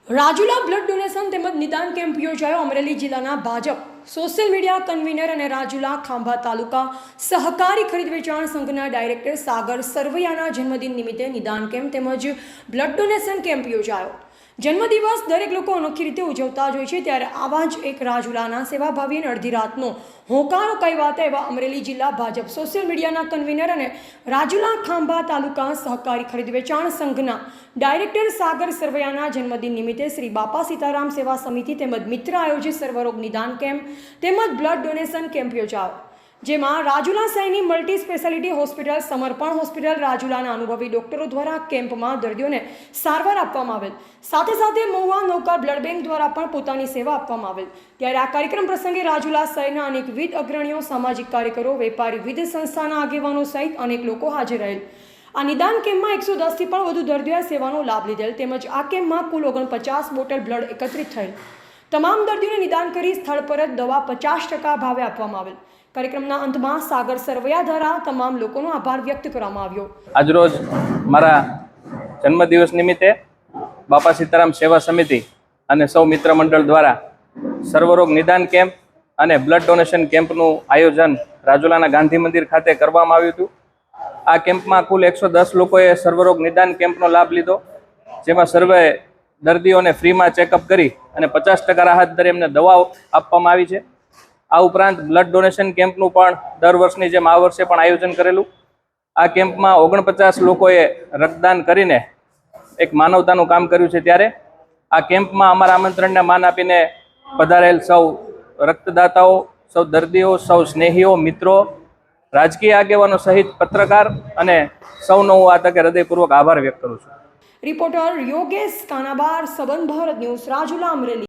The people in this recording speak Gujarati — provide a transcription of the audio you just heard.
રાજુલા બ્લડ ડોનેશન તેમજ નિદાન કેમ્પ યોજાયો। અમરેલી જિલ્લાના ભાજપ સોશિયલ મીડિયા કન્વીનર અને રાજુલા ખાંભા તાલુકા સહકારી ખરીદ વેચાણ સંઘના ડાયરેક્ટર સાગર સરવૈયાના જન્મદિન નિમિત્તે નિદાન કેમ્પ તેમજ બ્લડ ડોનેશન કેમ્પ યોજાયો। જન્મદિવસ દરેક લોકો અનોખી રીતે ઉજવતા જ હોય છે, ત્યારે આવા જ એક રાજુલાના સેવાભાવી અને અડધી રાતનો હોંકારો કહેવાતા એવા અમરેલી જિલ્લા ભાજપ સોશિયલ મીડિયાના કન્વીનર અને રાજુલા ખાંભા તાલુકા સહકારી ખરીદ વેચાણ સંઘના ડાયરેક્ટર સાગર સરવૈયાના જન્મદિન નિમિત્તે શ્રી બાપા સીતારામ સેવા સમિતિ તેમજ મિત્ર આયોજિત સર્વરોગ નિદાન કેમ્પ તેમજ બ્લડ ડોનેશન કેમ્પ યોજાયો, જેમાં રાજુલા શહેરની મલ્ટી સ્પેશિયાલિટી હોસ્પિટલ, સમર્પણ હોસ્પિટલ રાજુલાના અનુભવી ડોક્ટરો દ્વારા કેમ્પમાં દર્દીઓને સારવાર આપવામાં આવેલ। સાથે સાથે મહુવા નૌકા બ્લડ બેંક દ્વારા પણ પોતાની સેવા આપવામાં આવેલ। ત્યારે આ કાર્યક્રમ પ્રસંગે રાજુલા શહેરના અનેકવિધ અગ્રણીઓ, સામાજિક કાર્યકરો, વેપારી, વિવિધ સંસ્થાના આગેવાનો સહિત અનેક લોકો હાજર રહેલ। આ નિદાન કેમ્પમાં 110થી પણ વધુ દર્દીઓએ સેવાનો લાભ લીધેલ તેમજ આ કેમ્પમાં કુલ 49 બોટલ બ્લડ એકત્રિત થયેલ। તમામ દર્દીઓને નિદાન કરી સ્થળ પર જ દવા 50% ભાવે આપવામાં આવેલ। કાર્યક્રમના અંતમાં સાગર સરવૈયા દ્વારા તમામ લોકોનો આભાર વ્યક્ત કરવામાં આવ્યો। આજરોજ મારા જન્મદિવસ નિમિત્તે બાપા સીતારામ સેવા સમિતિ અને સૌ મિત્ર મંડળ દ્વારા સર્વરોગ નિદાન કેમ્પ અને બ્લડ ડોનેશન કેમ્પનું આયોજન રાજુલાના ગાંધી મંદિર ખાતે કરવામાં આવ્યું હતું। આ કેમ્પમાં કુલ 110 લોકોએ સર્વરોગ નિદાન કેમ્પનો લાભ લીધો, જેમાં સર્વે દર્દીઓને ફ્રીમાં ચેકઅપ કરી અને 50% રાહત દરે એમને દવાઓ આપવામાં આવી છે। આ ઉપરાંત બ્લડ ડોનેશન કેમ્પનું પણ દર વર્ષની જેમ આ વર્ષે પણ આયોજન કરેલું। આ કેમ્પમાં 49 લોકોએ રક્તદાન કરીને એક માનવતાનું કામ કર્યું છે। ત્યારે આ કેમ્પમાં અમારા આમંત્રણને માન આપીને પધારેલ સૌ રક્તદાતાઓ, સૌ દર્દીઓ, સૌ સ્નેહીઓ, મિત્રો, રાજકીય આગેવાનો સહિત પત્રકાર અને સૌનો હું આ તકે હૃદયપૂર્વક આભાર વ્યક્ત કરું છું। રિપોર્ટર યોગેશ કાનાબાર, સંબંધ ભારત ન્યૂઝ, રાજુલા, અમરેલી।